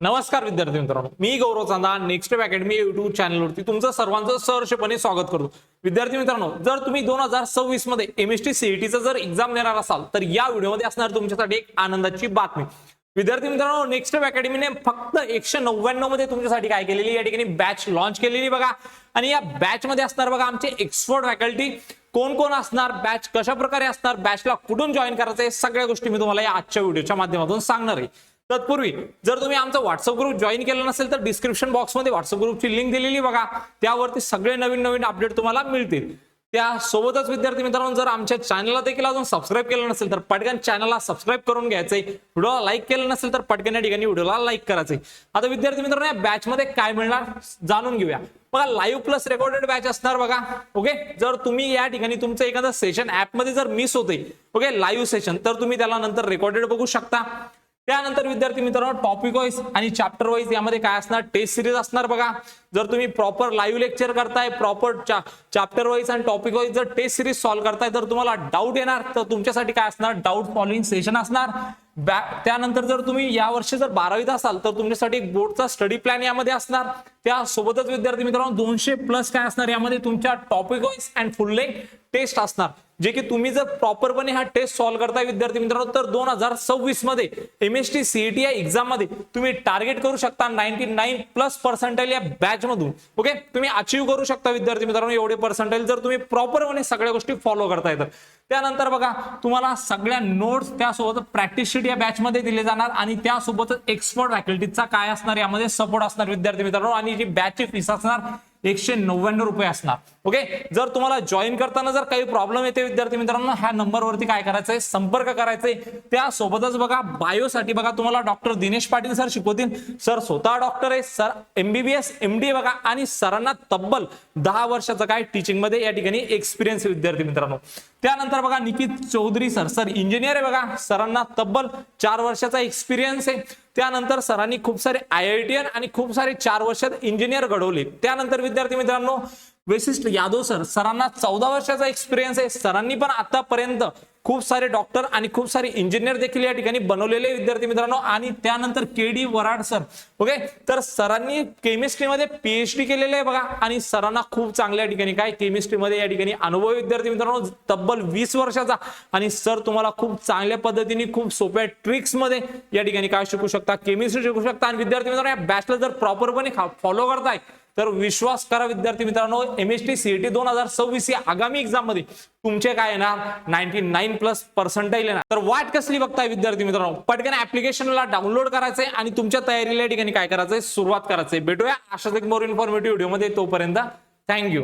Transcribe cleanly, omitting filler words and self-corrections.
नमस्कार विद्यार्थी मित्रांनो, मी Gaurav Chanda next web academy YouTube चॅनलवरती तुमचं सर्वांचं सहर्षपणे स्वागत करतो। विद्यार्थी मित्रांनो, जर तुम्ही 2026 मध्ये एमएसटी सीईटीचा जर एक्झाम देणार असाल तर या व्हिडिओमध्ये असणार तुमच्यासाठी एक आनंदाची बातमी। विद्यार्थी मित्रांनो, नेक्स्ट वेब अकॅडमीने फक्त 199 मध्ये तुमच्यासाठी काय केलेली, या ठिकाणी बॅच लॉन्च केलेली बघा। आणि या बॅच मध्ये असणार बघा आमचे एक्सपर्ट फॅकल्टी कोण कोण असणार, बॅच कशा प्रकारे असणार, बॅचला कुठून जॉईन करायचं, सगळ्या गोष्टी मी तुम्हाला या आजच्या व्हिडिओच्या माध्यमातून सांगणार आहे। तत्पूर्वी जर तुम्ही आमचा व्हॉट्सअप ग्रुप जॉईन केला नसेल तर डिस्क्रिप्शन बॉक्समध्ये व्हॉट्सअप ग्रुपची लिंक दिलेली बघा, त्यावरती सगळे नवीन नवीन अपडेट तुम्हाला मिळतील। त्यासोबतच विद्यार्थी मित्रांनो, जर आमच्या चॅनलला देखील अजून सबस्क्राईब केलं नसेल तर पटकन चॅनलला सबस्क्राईब करून घ्यायचंय। व्हिडिओला लाईक केलं नसेल तर पटकन या ठिकाणी व्हिडिओला लाईक करायचंय। आता विद्यार्थी मित्रांनो, या बॅच मध्ये काय मिळणार जाणून घेऊया बघा। लाईव्ह प्लस रेकॉर्डेड बॅच असणार बघा। ओके, जर तुम्ही या ठिकाणी तुमचं एखादं सेशन ऍप मध्ये जर मिस होते ओके लाईव्ह सेशन, तर तुम्ही त्याला नंतर रेकॉर्डेड बघू शकता। त्यानंतर विद्यार्थी मित्रांनो, टॉपिक वाईज आणि चॅप्टर वाईज यामध्ये काय असणार, टेस्ट सिरीज असणार बघा। जर तुम्ही प्रॉपर लाईव्ह लेक्चर करताय, प्रॉपर चॅप्टर वाईज आणि टॉपिक वाईज जर टेस्ट सिरीज सॉल्व्ह करताय, तर तुम्हाला डाऊट येणार, तर तुमच्यासाठी काय असणार, डाऊट सॉल्व्हिंग सेशन असणार। त्यानंतर जर तुम्ही या वर्षी जर 12वीत असाल तर तुमच्यासाठी बोर्डचा स्टडी प्लॅन यामध्ये असणार। त्यासोबतच विद्यार्थी मित्रांनो 200 प्लस काय असणार यामध्ये तुमच्या topic wise and full length test असणार, जे की तुम्ही जर प्रॉपरपणे हा टेस्ट सॉल्व्ह करताय विद्यार्थी मित्रांनो, तर 2026 मध्ये एमएसटी सीईटी या एक्झाम मध्ये तुम्ही टार्गेट करू शकता 99 प्लस पर्सेंटाइल या बॅच मधून। ओके, तुम्ही अचीव्ह करू शकता विद्यार्थी मित्रांनो एवढे पर्सेंटाइल जर तुम्ही प्रॉपरपणे सगळ्या गोष्टी फॉलो करताय तर। त्यानंतर बघा तुम्हाला सगळ्या नोट्स त्यासोबत प्रॅक्टिस शीट या बॅच मध्ये दिले जाणार आणि त्यासोबतच एक्सपर्ट फॅकल्टीचा काय असणार यामध्ये सपोर्ट असणार विद्यार्थी मित्रांनो। आणि जी बॅचची फीस असणार 199 रुपये असणार। ओके, जर तुम्हाला जॉईन करताना जर काही प्रॉब्लेम येते विद्यार्थी मित्रांनो, ह्या नंबरवरती काय करायचंय, संपर्क करायचंय। त्यासोबतच बघा बायोसाठी बघा तुम्हाला डॉक्टर दिनेश पाटील सर शिकवतील। सर स्वतः डॉक्टर आहे, सर MBBS MD बघा, आणि सरांना तब्बल 10 वर्षाचा काय टीचिंग मध्ये या ठिकाणी एक्सपिरियन्स विद्यार्थी मित्रांनो। त्यानंतर बघा निकित चौधरी सर इंजिनियर आहे बघा, सरांना तब्बल 4 वर्षाचा एक्सपिरियन्स आहे। त्यानंतर सरांनी खूप सारे IITian आणि खूप सारे 4 वर्षात इंजिनियर घडवले। त्यानंतर विद्यार्थी मित्रांनो वैशिष्ट यादव सरांना 14 वर्षाचा एक्सपिरियन्स आहे। सरांनी पण आतापर्यंत खूप सारे डॉक्टर आणि खूप सारे इंजिनियर देखील या ठिकाणी बनवलेले विद्यार्थी मित्रांनो। आणि त्यानंतर KD वराड सर, ओके, तर सरांनी केमिस्ट्रीमध्ये PhD केलेले आहे बघा, आणि सरांना खूप चांगल्या ठिकाणी काय केमिस्ट्रीमध्ये या ठिकाणी अनुभव विद्यार्थी मित्रांनो तब्बल 20 वर्षाचा। आणि सर तुम्हाला खूप चांगल्या पद्धतीने खूप सोप्या ट्रिक्स मध्ये या ठिकाणी काय शिकू शकता, केमिस्ट्री शिकू शकता। आणि विद्यार्थी मित्रांनो या बॅचला जर प्रॉपरपणे फॉलो करताय तर विश्वास करा विद्यार्थी मित्रांनो, एमएसटी सीईटी 2026 या आगामी एक्झाम मध्ये तुमचे काय येणार 99 प्लस पर्सेंटाइल येणार। तर वाट कसली बघताय विद्यार्थी मित्रांनो, पटकन ऍप्लिकेशनला डाउनलोड करायचंय आणि तुमच्या तयारीला या ठिकाणी काय करायचंय, सुरुवात करायचंय। भेटूया अशाच एक मोर इन्फॉर्मेटिव्ह व्हिडिओ मध्ये, तोपर्यंत थँक्यू।